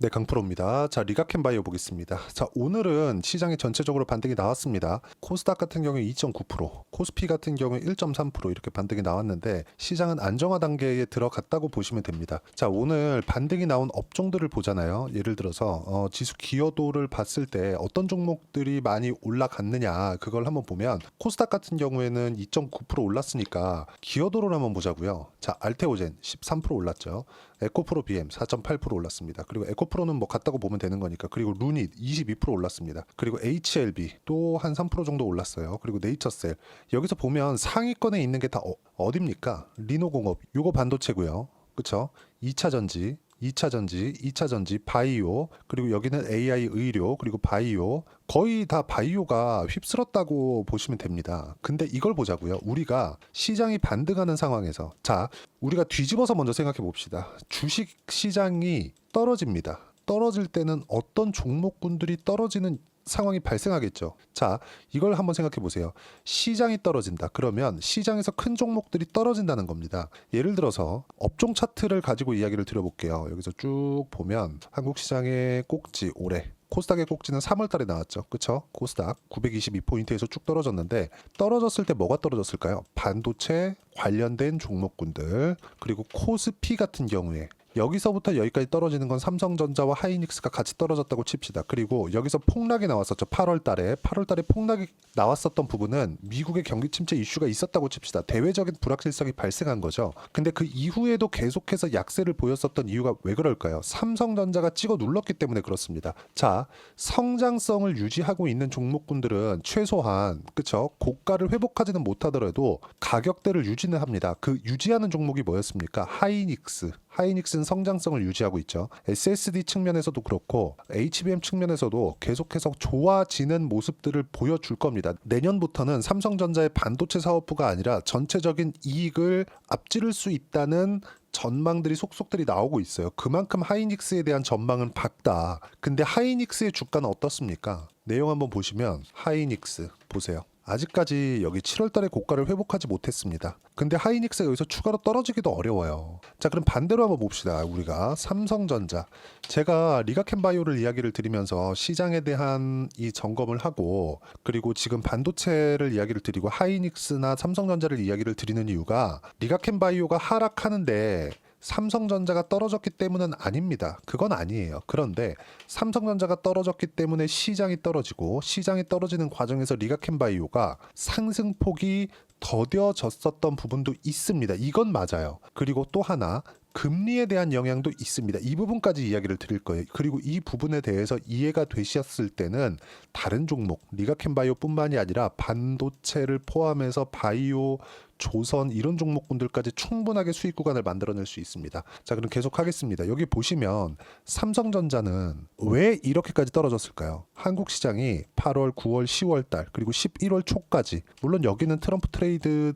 네, 강프로입니다. 자, 리가캔바이오 보겠습니다. 자, 오늘은 시장에 전체적으로 반등이 나왔습니다. 코스닥 같은 경우에 2.9%, 코스피 같은 경우에 1.3% 이렇게 반등이 나왔는데 시장은 안정화 단계에 들어갔다고 보시면 됩니다. 자, 오늘 반등이 나온 업종들을 보잖아요. 예를 들어서 지수 기여도를 봤을 때 어떤 종목들이 많이 올라갔느냐 그걸 한번 보면 코스닥 같은 경우에는 2.9% 올랐으니까 기여도를 한번 보자고요. 자, 알테오젠 13% 올랐죠. 에코프로 BM 4.8% 올랐습니다. 그리고 에코프로는 뭐 같다고 보면 되는 거니까. 그리고 루닛 22% 올랐습니다. 그리고 HLB 또 한 3% 정도 올랐어요. 그리고 네이처셀 여기서 보면 상위권에 있는 게 다 어딥니까? 리노공업 요거 반도체고요. 그쵸? 2차전지 2차전지, 바이오, 그리고 여기는 AI 의료, 그리고 바이오. 거의 다 바이오가 휩쓸었다고 보시면 됩니다. 근데 이걸 보자고요. 우리가 시장이 반등하는 상황에서 자, 우리가 뒤집어서 먼저 생각해 봅시다. 주식 시장이 떨어집니다. 떨어질 때는 어떤 종목군들이 떨어지는 상황이 발생하겠죠. 자, 이걸 한번 생각해 보세요. 시장이 떨어진다. 그러면 시장에서 큰 종목들이 떨어진다는 겁니다. 예를 들어서 업종 차트를 가지고 이야기를 드려볼게요. 여기서 쭉 보면 한국 시장의 꼭지 올해 코스닥의 꼭지는 3월 달에 나왔죠. 그쵸? 코스닥 922포인트에서 쭉 떨어졌는데 떨어졌을 때 뭐가 떨어졌을까요? 반도체 관련된 종목군들 그리고 코스피 같은 경우에 여기서부터 여기까지 떨어지는 건 삼성전자와 하이닉스가 같이 떨어졌다고 칩시다. 그리고 여기서 폭락이 나왔었죠. 8월 달에 폭락이 나왔었던 부분은 미국의 경기 침체 이슈가 있었다고 칩시다. 대외적인 불확실성이 발생한 거죠. 근데 그 이후에도 계속해서 약세를 보였었던 이유가 왜 그럴까요? 삼성전자가 찍어 눌렀기 때문에 그렇습니다. 자, 성장성을 유지하고 있는 종목군들은 최소한 그쵸? 고가를 회복하지는 못하더라도 가격대를 유지는 합니다. 그 유지하는 종목이 뭐였습니까? 하이닉스는 성장성을 유지하고 있죠. SSD 측면에서도 그렇고 HBM 측면에서도 계속해서 좋아지는 모습들을 보여줄 겁니다. 내년부터는 삼성전자의 반도체 사업부가 아니라 전체적인 이익을 앞지를 수 있다는 전망들이 속속들이 나오고 있어요. 그만큼 하이닉스에 대한 전망은 밝다. 근데 하이닉스의 주가는 어떻습니까? 내용 한번 보시면 하이닉스 보세요. 아직까지 여기 7월 달에 고가를 회복하지 못했습니다. 근데 하이닉스가 여기서 추가로 떨어지기도 어려워요. 자, 그럼 반대로 한번 봅시다. 우리가 삼성전자. 제가 리가캔바이오를 이야기를 드리면서 시장에 대한 이 점검을 하고 그리고 지금 반도체를 이야기를 드리고 하이닉스나 삼성전자를 이야기를 드리는 이유가 리가캔바이오가 하락하는데 삼성전자가 떨어졌기 때문은 아닙니다. 그건 아니에요. 그런데 삼성전자가 떨어졌기 때문에 시장이 떨어지고 시장이 떨어지는 과정에서 리가캔바이오가 상승폭이 더뎌졌었던 부분도 있습니다. 이건 맞아요. 그리고 또 하나 금리에 대한 영향도 있습니다. 이 부분까지 이야기를 드릴 거예요. 그리고 이 부분에 대해서 이해가 되셨을 때는 다른 종목, 리가캔바이오뿐만이 아니라 반도체를 포함해서 바이오, 조선 이런 종목군들까지 충분하게 수익 구간을 만들어낼 수 있습니다. 자, 그럼 계속 하겠습니다. 여기 보시면 삼성전자는 왜 이렇게까지 떨어졌을까요? 한국 시장이 8월, 9월, 10월 달 그리고 11월 초까지 물론 여기는 트럼프 트레이드로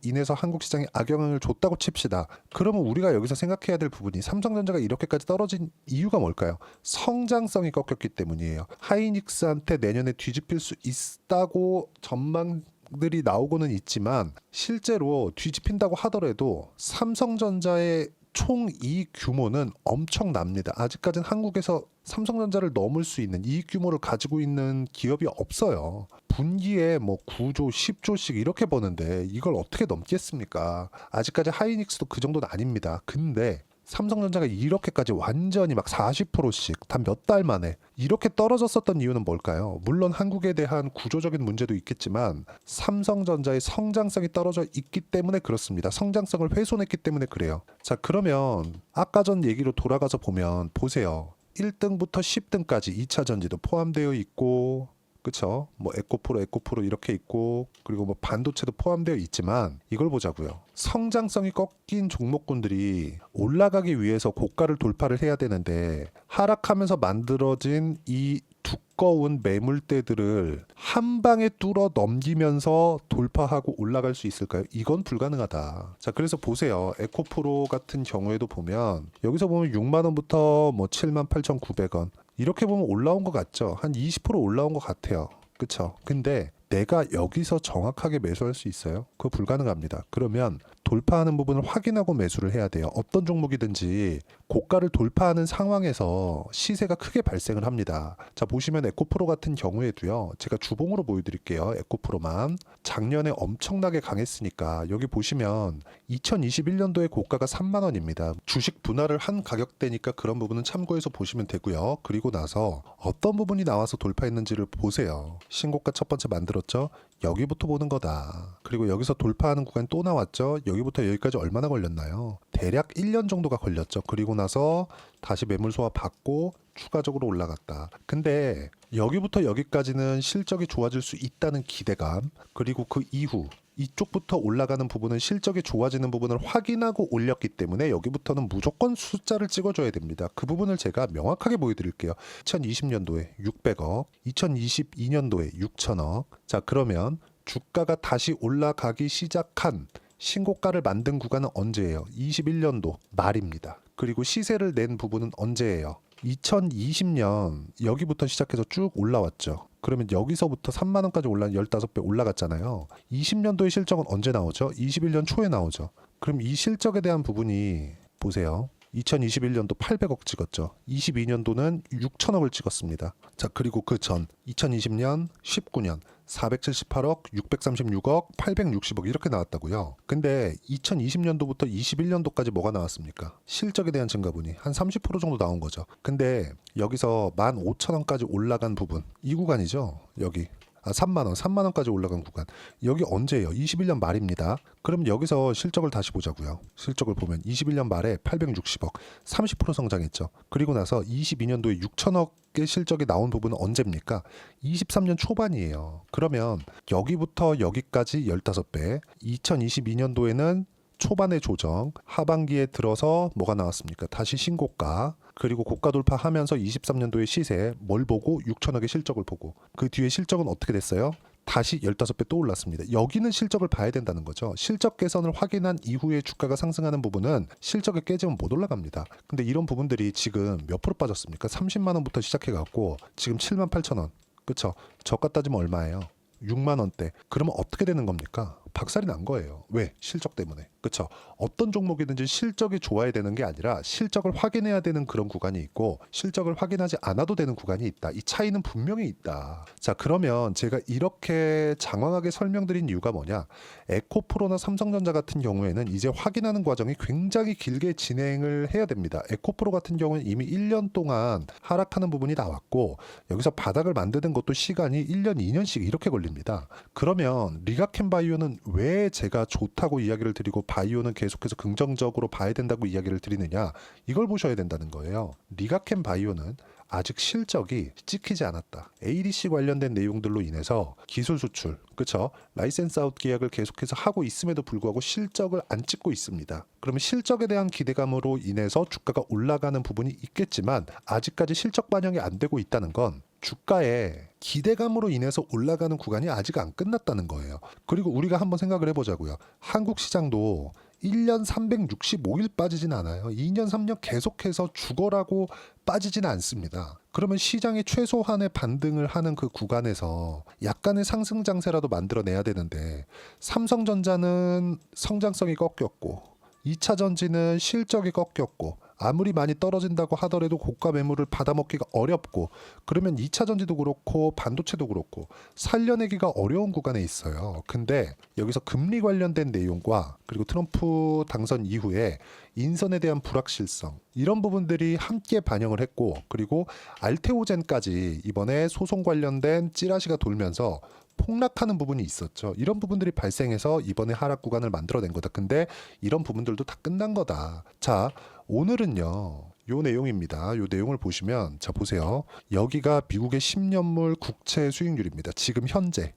인해서 한국 시장에 악영향을 줬다고 칩시다. 그러면 우리가 여기서 생각해야 될 부분이 삼성전자가 이렇게까지 떨어진 이유가 뭘까요? 성장성이 꺾였기 때문이에요. 하이닉스한테 내년에 뒤집힐 수 있다고 전망들이 나오고는 있지만 실제로 뒤집힌다고 하더라도 삼성전자의 총 이익 규모는 엄청납니다. 아직까지는 한국에서 삼성전자를 넘을 수 있는 이익 규모를 가지고 있는 기업이 없어요. 분기에 뭐 9조, 10조씩 이렇게 버는데 이걸 어떻게 넘겠습니까? 아직까지 하이닉스도 그 정도는 아닙니다. 근데 삼성전자가 이렇게까지 완전히 막 40%씩 단 몇 달 만에 이렇게 떨어졌었던 이유는 뭘까요? 물론 한국에 대한 구조적인 문제도 있겠지만 삼성전자의 성장성이 떨어져 있기 때문에 그렇습니다. 성장성을 훼손했기 때문에 그래요. 자, 그러면 아까 전 얘기로 돌아가서 보면 보세요. 1등부터 10등까지 2차 전지도 포함되어 있고 그쵸? 뭐 에코프로 이렇게 있고 그리고 뭐 반도체도 포함되어 있지만 이걸 보자고요. 성장성이 꺾인 종목군들이 올라가기 위해서 고가를 돌파를 해야 되는데 하락하면서 만들어진 이 두꺼운 매물대들을 한 방에 뚫어 넘기면서 돌파하고 올라갈 수 있을까요? 이건 불가능하다. 자, 그래서 보세요. 에코프로 같은 경우에도 보면 여기서 보면 6만 원부터 뭐 78,900원 이렇게 보면 올라온 것 같죠? 한 20% 올라온 것 같아요. 그쵸? 근데 내가 여기서 정확하게 매수할 수 있어요? 그거 불가능합니다. 그러면 돌파하는 부분을 확인하고 매수를 해야 돼요. 어떤 종목이든지 고가를 돌파하는 상황에서 시세가 크게 발생을 합니다. 자, 보시면 에코프로 같은 경우에도요. 제가 주봉으로 보여드릴게요. 에코프로만. 작년에 엄청나게 강했으니까 여기 보시면 2021년도에 고가가 3만 원입니다. 주식 분할을 한 가격대니까 그런 부분은 참고해서 보시면 되고요. 그리고 나서 어떤 부분이 나와서 돌파했는지를 보세요. 신고가 첫 번째 만들었죠? 여기부터 보는 거다. 그리고 여기서 돌파하는 구간이 또 나왔죠? 여기부터 여기까지 얼마나 걸렸나요? 대략 1년 정도가 걸렸죠. 그리고 나서 다시 매물 소화 받고 추가적으로 올라갔다. 근데 여기부터 여기까지는 실적이 좋아질 수 있다는 기대감, 그리고 그 이후 이쪽부터 올라가는 부분은 실적이 좋아지는 부분을 확인하고 올렸기 때문에 여기부터는 무조건 숫자를 찍어줘야 됩니다. 그 부분을 제가 명확하게 보여드릴게요. 2020년도에 600억, 2022년도에 6천억. 자, 그러면 주가가 다시 올라가기 시작한 신고가를 만든 구간은 언제예요? 21년도 말입니다. 그리고 시세를 낸 부분은 언제예요? 2020년 여기부터 시작해서 쭉 올라왔죠. 그러면 여기서부터 3만 원까지 올라 15배 올라갔잖아요. 20년도의 실적은 언제 나오죠? 21년 초에 나오죠. 그럼 이 실적에 대한 부분이 보세요. 2021년도 800억 찍었죠. 22년도는 6천억을 찍었습니다. 자, 그리고 그 전 2020년, 19년 478억, 636억, 860억 이렇게 나왔다고요. 근데 2020년도부터 21년도까지 뭐가 나왔습니까? 실적에 대한 증가분이 한 30% 정도 나온 거죠. 근데 여기서 15,000원까지 올라간 부분, 이 구간이죠. 여기. 3만 원까지 올라간 구간. 여기 언제예요? 21년 말입니다. 그럼 여기서 실적을 다시 보자고요. 실적을 보면 21년 말에 860억, 30% 성장했죠. 그리고 나서 22년도에 6천억의 실적이 나온 부분은 언제입니까? 23년 초반이에요. 그러면 여기부터 여기까지 15배, 2022년도에는 초반의 조정, 하반기에 들어서 뭐가 나왔습니까? 다시 신고가, 그리고 고가 돌파하면서 23년도의 시세, 뭘 보고? 6천억의 실적을 보고. 그 뒤에 실적은 어떻게 됐어요? 다시 15배 또 올랐습니다. 여기는 실적을 봐야 된다는 거죠. 실적 개선을 확인한 이후에 주가가 상승하는 부분은 실적이 깨지면 못 올라갑니다. 근데 이런 부분들이 지금 몇 프로 빠졌습니까? 30만 원부터 시작해갖고 지금 7만 8천 원. 그쵸? 저가 따지면 얼마예요? 6만 원대. 그러면 어떻게 되는 겁니까? 박살이 난 거예요. 왜? 실적 때문에. 그쵸? 어떤 종목이든지 실적이 좋아야 되는 게 아니라 실적을 확인해야 되는 그런 구간이 있고 실적을 확인하지 않아도 되는 구간이 있다. 이 차이는 분명히 있다. 자, 그러면 제가 이렇게 장황하게 설명드린 이유가 뭐냐? 에코프로나 삼성전자 같은 경우에는 이제 확인하는 과정이 굉장히 길게 진행을 해야 됩니다. 에코프로 같은 경우는 이미 1년 동안 하락하는 부분이 나왔고 여기서 바닥을 만드는 것도 시간이 1년, 2년씩 이렇게 걸립니다. 그러면 리가켄바이오는 왜 제가 좋다고 이야기를 드리고 바이오는 계속해서 긍정적으로 봐야 된다고 이야기를 드리느냐, 이걸 보셔야 된다는 거예요. 리가켄바이오는 아직 실적이 찍히지 않았다. ADC 관련된 내용들로 인해서 기술 수출, 그쵸? 라이센스 아웃 계약을 계속해서 하고 있음에도 불구하고 실적을 안 찍고 있습니다. 그러면 실적에 대한 기대감으로 인해서 주가가 올라가는 부분이 있겠지만 아직까지 실적 반영이 안 되고 있다는 건 주가의 기대감으로 인해서 올라가는 구간이 아직 안 끝났다는 거예요. 그리고 우리가 한번 생각을 해보자고요. 한국 시장도 1년 365일 빠지진 않아요. 2년 3년 계속해서 죽어라고 빠지진 않습니다. 그러면 시장이 최소한의 반등을 하는 그 구간에서 약간의 상승 장세라도 만들어내야 되는데 삼성전자는 성장성이 꺾였고 2차 전지는 실적이 꺾였고 아무리 많이 떨어진다고 하더라도 고가 매물을 받아먹기가 어렵고 그러면 2차 전지도 그렇고 반도체도 그렇고 살려내기가 어려운 구간에 있어요. 근데 여기서 금리 관련된 내용과 그리고 트럼프 당선 이후에 인선에 대한 불확실성 이런 부분들이 함께 반영을 했고 그리고 알테오젠까지 이번에 소송 관련된 찌라시가 돌면서 폭락하는 부분이 있었죠. 이런 부분들이 발생해서 이번에 하락 구간을 만들어낸 거다. 근데 이런 부분들도 다 끝난 거다. 자, 오늘은요. 요 내용입니다. 요 내용을 보시면 자 보세요. 여기가 미국의 10년물 국채 수익률입니다. 지금 현재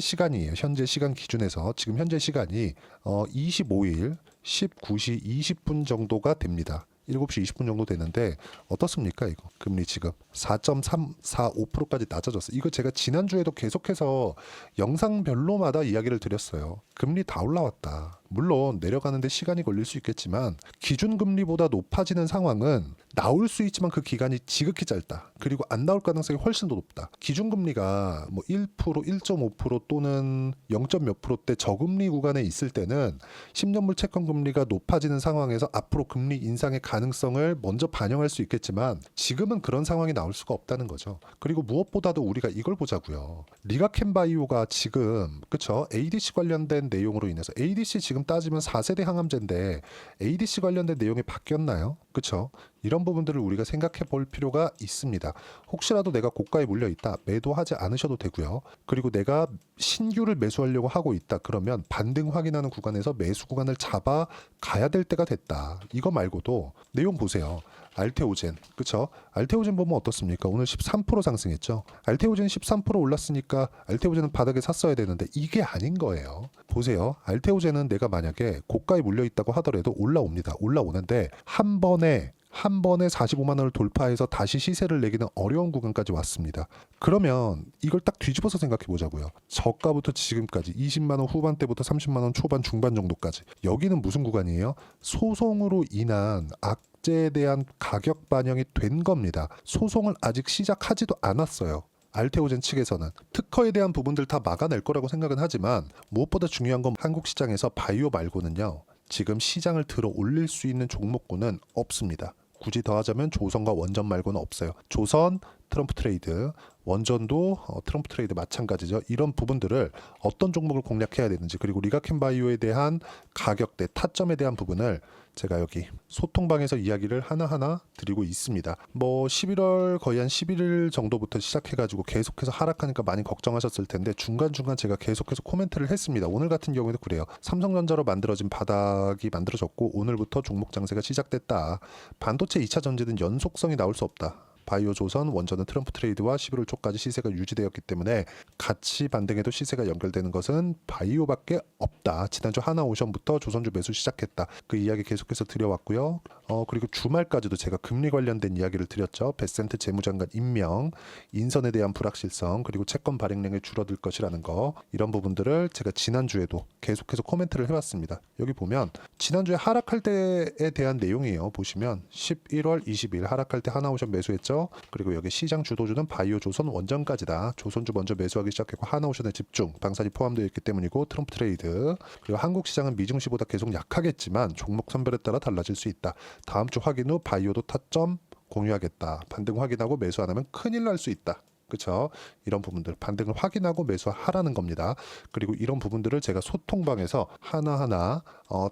시간이에요. 현재 시간 기준에서 지금 현재 시간이 25일 19시 20분 정도가 됩니다. 7시 20분 정도 되는데 어떻습니까 이거? 금리 지금 4.345%까지 낮아졌어요. 이거 제가 지난주에도 계속해서 영상별로마다 이야기를 드렸어요. 금리 다 올라왔다. 물론 내려가는데 시간이 걸릴 수 있겠지만 기준금리보다 높아지는 상황은 나올 수 있지만 그 기간이 지극히 짧다. 그리고 안 나올 가능성이 훨씬 더 높다. 기준금리가 뭐 1%, 1.5% 또는 0. 몇 %대 저금리 구간에 있을 때는 10년물 채권금리가 높아지는 상황에서 앞으로 금리 인상의 가능성을 먼저 반영할 수 있겠지만 지금은 그런 상황이 나올 수가 없다는 거죠. 그리고 무엇보다도 우리가 이걸 보자고요. 리가켄바이오가 지금 그쵸? ADC 관련된 내용으로 인해서 ADC 지금 따지면 4세대 항암제인데 ADC 관련된 내용이 바뀌었나요? 그쵸? 이런 부분들을 우리가 생각해 볼 필요가 있습니다. 혹시라도 내가 고가에 물려 있다, 매도하지 않으셔도 되고요. 그리고 내가 신규를 매수하려고 하고 있다, 그러면 반등 확인하는 구간에서 매수 구간을 잡아 가야 될 때가 됐다. 이거 말고도 내용 보세요. 알테오젠, 그쵸? 알테오젠 보면 어떻습니까? 오늘 13% 상승했죠. 알테오젠 13% 올랐으니까 알테오젠은 바닥에 샀어야 되는데 이게 아닌 거예요. 보세요. 알테오젠은 내가 만약에 고가에 물려 있다고 하더라도 올라옵니다. 올라오는데 한 번에 45만 원을 돌파해서 다시 시세를 내기는 어려운 구간까지 왔습니다. 그러면 이걸 딱 뒤집어서 생각해 보자고요. 저가부터 지금까지 20만 원 후반대부터 30만 원 초반 중반 정도까지. 여기는 무슨 구간이에요? 소송으로 인한 악재에 대한 가격 반영이 된 겁니다. 소송을 아직 시작하지도 않았어요. 알테오젠 측에서는 특허에 대한 부분들 다 막아낼 거라고 생각은 하지만 무엇보다 중요한 건 한국 시장에서 바이오 말고는요. 지금 시장을 들어 올릴 수 있는 종목군은 없습니다. 굳이 더하자면 조선과 원전 말고는 없어요. 조선, 트럼프 트레이드, 원전도 트럼프 트레이드 마찬가지죠. 이런 부분들을 어떤 종목을 공략해야 되는지, 그리고 리가켄바이오에 대한 가격대, 타점에 대한 부분을 제가 여기 소통방에서 이야기를 하나하나 드리고 있습니다. 뭐 11월 거의 한 11일 정도부터 시작해가지고 계속해서 하락하니까 많이 걱정하셨을 텐데 중간중간 제가 계속해서 코멘트를 했습니다. 오늘 같은 경우에도 그래요. 삼성전자로 만들어진 바닥이 만들어졌고 오늘부터 종목 장세가 시작됐다. 반도체 2차 전지는 연속성이 나올 수 없다. 바이오 조선, 원전은 트럼프 트레이드와 11월 초까지 시세가 유지되었기 때문에 같이 반등해도 시세가 연결되는 것은 바이오밖에 없다. 지난주 하나오션부터 조선주 매수 시작했다. 그 이야기 계속해서 드려왔고요. 그리고 주말까지도 제가 금리 관련된 이야기를 드렸죠. 베센트 재무장관 임명, 인선에 대한 불확실성, 그리고 채권 발행량이 줄어들 것이라는 거, 이런 부분들을 제가 지난주에도 계속해서 코멘트를 해왔습니다. 여기 보면 지난주에 하락할 때에 대한 내용이에요. 보시면 11월 20일 하락할 때 하나오션 매수했죠. 그리고 여기 시장 주도주는 바이오 조선 원전까지다. 조선주 먼저 매수하기 시작했고 하나오션에 집중, 방산이 포함되어 있기 때문이고 트럼프 트레이드. 그리고 한국 시장은 미증시보다 계속 약하겠지만 종목 선별에 따라 달라질 수 있다. 다음 주 확인 후 바이오도 타점 공유하겠다. 반등 확인하고 매수 안 하면 큰일 날 수 있다. 그렇죠? 이런 부분들 반등을 확인하고 매수하라는 겁니다. 그리고 이런 부분들을 제가 소통방에서 하나하나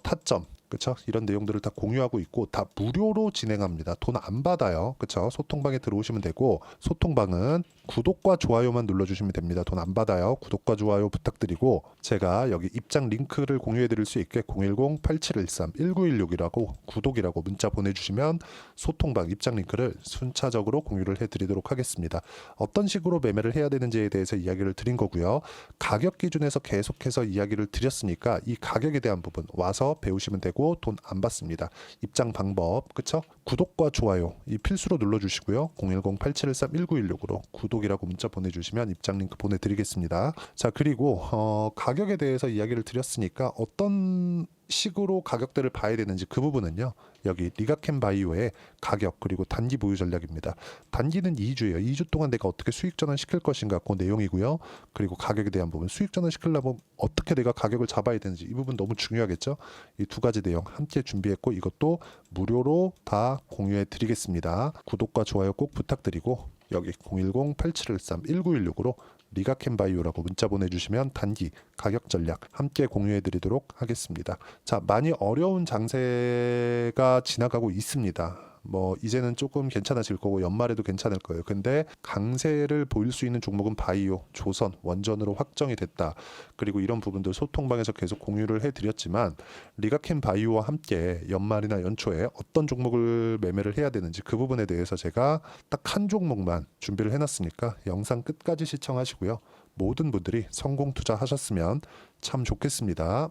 타점, 그렇죠? 이런 내용들을 다 공유하고 있고 다 무료로 진행합니다. 돈 안 받아요. 그렇죠? 소통방에 들어오시면 되고 소통방은 구독과 좋아요만 눌러주시면 됩니다. 돈 안 받아요. 구독과 좋아요 부탁드리고 제가 여기 입장 링크를 공유해 드릴 수 있게 010-8713-1916이라고 구독이라고 문자 보내주시면 소통방 입장 링크를 순차적으로 공유를 해드리도록 하겠습니다. 어떤 식으로 매매를 해야 되는지에 대해서 이야기를 드린 거고요. 가격 기준에서 계속해서 이야기를 드렸으니까 이 가격에 대한 부분 와서 배우시면 되고 돈 안 받습니다. 입장 방법, 그쵸? 구독과 좋아요 이 필수로 눌러주시고요. 010-8713-1916으로 구독이라고 문자 보내주시면 입장 링크 보내드리겠습니다. 자, 그리고 가격에 대해서 이야기를 드렸으니까 어떤 식으로 가격대를 봐야 되는지 그 부분은요. 여기 리가켄바이오의 가격 그리고 단기 보유 전략입니다. 단기는 2주예요. 2주 동안 내가 어떻게 수익 전환 시킬 것인가 그 내용이고요. 그리고 가격에 대한 부분, 수익 전환 시키려면 어떻게 내가 가격을 잡아야 되는지 이 부분 너무 중요하겠죠. 이 두 가지 내용 함께 준비했고 이것도 무료로 다 공유해 드리겠습니다. 구독과 좋아요 꼭 부탁드리고 여기 010-8713-1916으로 리가켄바이오라고 문자 보내주시면 단기 가격 전략 함께 공유해 드리도록 하겠습니다. 자, 많이 어려운 장세가 지나가고 있습니다. 뭐 이제는 조금 괜찮아질 거고 연말에도 괜찮을 거예요. 근데 강세를 보일 수 있는 종목은 바이오, 조선, 원전으로 확정이 됐다. 그리고 이런 부분들 소통방에서 계속 공유를 해드렸지만 리가켄바이오와 함께 연말이나 연초에 어떤 종목을 매매를 해야 되는지 그 부분에 대해서 제가 딱 한 종목만 준비를 해놨으니까 영상 끝까지 시청하시고요. 모든 분들이 성공 투자하셨으면 참 좋겠습니다.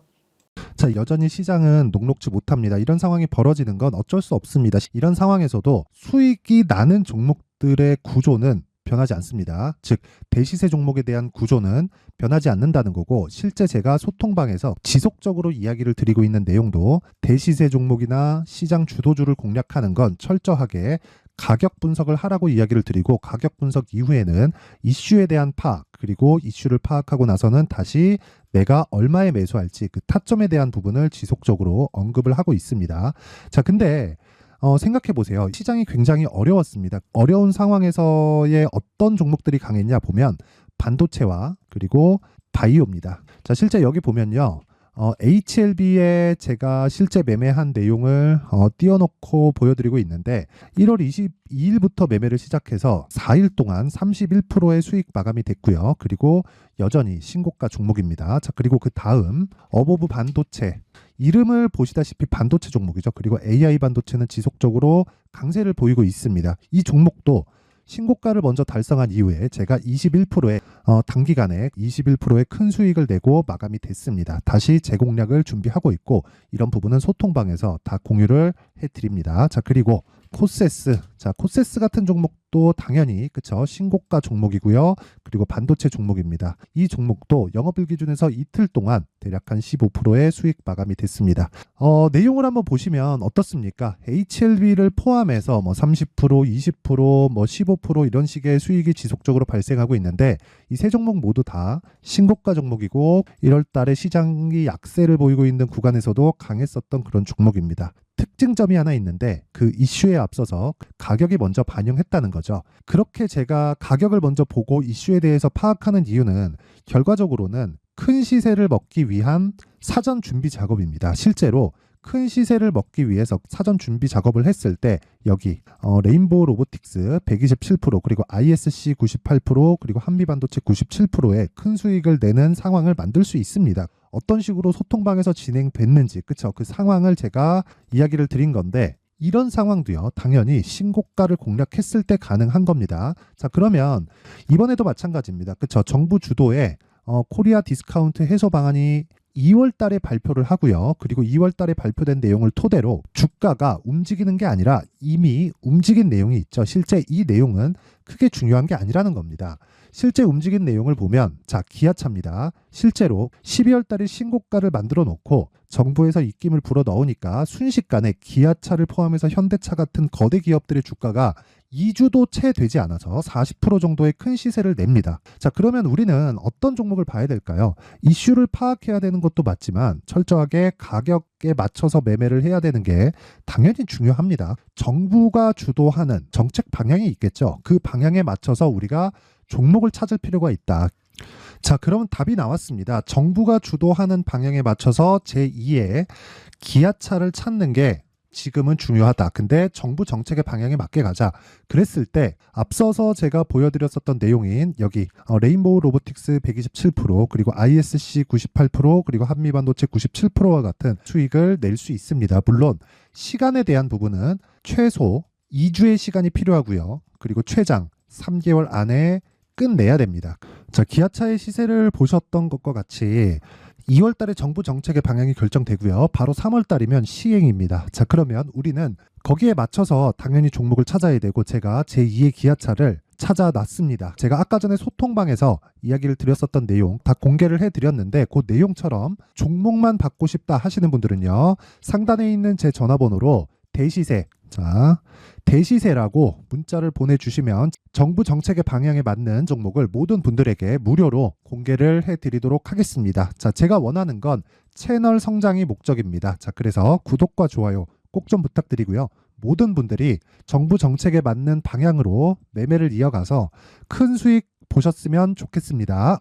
자, 여전히 시장은 녹록지 못합니다. 이런 상황이 벌어지는 건 어쩔 수 없습니다. 이런 상황에서도 수익이 나는 종목들의 구조는 변하지 않습니다. 즉 대시세 종목에 대한 구조는 변하지 않는다는 거고, 실제 제가 소통방에서 지속적으로 이야기를 드리고 있는 내용도 대시세 종목이나 시장 주도주를 공략하는 건 철저하게 가격 분석을 하라고 이야기를 드리고, 가격 분석 이후에는 이슈에 대한 파악, 그리고 이슈를 파악하고 나서는 다시 내가 얼마에 매수할지 그 타점에 대한 부분을 지속적으로 언급을 하고 있습니다. 자, 근데 생각해 보세요. 시장이 굉장히 어려웠습니다. 어려운 상황에서의 어떤 종목들이 강했냐 보면 반도체와 그리고 바이오입니다. 자, 실제 여기 보면요. HLB에 제가 실제 매매한 내용을 띄워놓고 보여드리고 있는데, 1월 22일부터 매매를 시작해서 4일 동안 31%의 수익 마감이 됐고요. 그리고 여전히 신고가 종목입니다. 자, 그리고 그 다음 어보브 반도체, 이름을 보시다시피 반도체 종목이죠. 그리고 AI 반도체는 지속적으로 강세를 보이고 있습니다. 이 종목도 신고가를 먼저 달성한 이후에 제가 21%의 단기간에 21%의 큰 수익을 내고 마감이 됐습니다. 다시 재공략을 준비하고 있고, 이런 부분은 소통방에서 다 공유를 해드립니다. 자, 그리고 코세스. 자, 코세스 같은 종목도 당연히 그쵸, 신고가 종목이고요. 그리고 반도체 종목입니다. 이 종목도 영업일 기준에서 이틀 동안 대략 한 15%의 수익 마감이 됐습니다. 내용을 한번 보시면 어떻습니까? HLB를 포함해서 뭐 30%, 20%, 뭐 15% 이런 식의 수익이 지속적으로 발생하고 있는데, 이 세 종목 모두 다 신고가 종목이고 1월 달에 시장이 약세를 보이고 있는 구간에서도 강했었던 그런 종목입니다. 특징점이 하나 있는데, 그 이슈에 앞서서 가격이 먼저 반영했다는 거죠. 그렇게 제가 가격을 먼저 보고 이슈에 대해서 파악하는 이유는 결과적으로는 큰 시세를 먹기 위한 사전 준비 작업입니다. 실제로 큰 시세를 먹기 위해서 사전 준비 작업을 했을 때 여기 레인보우 로보틱스 127%, 그리고 ISC 98%, 그리고 한미반도체 97%의 큰 수익을 내는 상황을 만들 수 있습니다. 어떤 식으로 소통방에서 진행됐는지, 그쵸? 그 상황을 제가 이야기를 드린 건데, 이런 상황도요, 당연히 신고가를 공략했을 때 가능한 겁니다. 자, 그러면 이번에도 마찬가지입니다. 그쵸? 정부 주도의 코리아 디스카운트 해소 방안이 2월 달에 발표를 하고요. 그리고 2월 달에 발표된 내용을 토대로 주가가 움직이는 게 아니라 이미 움직인 내용이 있죠. 실제 이 내용은 크게 중요한 게 아니라는 겁니다. 실제 움직인 내용을 보면, 자, 기아차입니다. 실제로 12월 달에 신고가를 만들어 놓고 정부에서 입김을 불어 넣으니까 순식간에 기아차를 포함해서 현대차 같은 거대 기업들의 주가가 2주도 채 되지 않아서 40% 정도의 큰 시세를 냅니다. 자, 그러면 우리는 어떤 종목을 봐야 될까요? 이슈를 파악해야 되는 것도 맞지만 철저하게 가격에 맞춰서 매매를 해야 되는 게 당연히 중요합니다. 정부가 주도하는 정책 방향이 있겠죠. 그 방향에 맞춰서 우리가 종목을 찾을 필요가 있다. 자, 그러면 답이 나왔습니다. 정부가 주도하는 방향에 맞춰서 제2의 기아차를 찾는 게 지금은 중요하다. 근데 정부 정책의 방향에 맞게 가자. 그랬을 때 앞서서 제가 보여드렸었던 내용인 여기 레인보우 로보틱스 127%, 그리고 ISC 98%, 그리고 한미반도체 97%와 같은 수익을 낼 수 있습니다. 물론 시간에 대한 부분은 최소 2주의 시간이 필요하고요. 그리고 최장 3개월 안에 끝내야 됩니다. 자, 기아차의 시세를 보셨던 것과 같이 2월 달에 정부 정책의 방향이 결정되고요. 바로 3월 달이면 시행입니다. 자, 그러면 우리는 거기에 맞춰서 당연히 종목을 찾아야 되고, 제가 제2의 기아차를 찾아놨습니다. 제가 아까 전에 소통방에서 이야기를 드렸었던 내용 다 공개를 해드렸는데, 그 내용처럼 종목만 받고 싶다 하시는 분들은요, 상단에 있는 제 전화번호로 대시세, 자, 대시세라고 문자를 보내주시면 정부 정책의 방향에 맞는 종목을 모든 분들에게 무료로 공개를 해드리도록 하겠습니다. 자, 제가 원하는 건 채널 성장이 목적입니다. 자, 그래서 구독과 좋아요 꼭 좀 부탁드리고요. 모든 분들이 정부 정책에 맞는 방향으로 매매를 이어가서 큰 수익 보셨으면 좋겠습니다.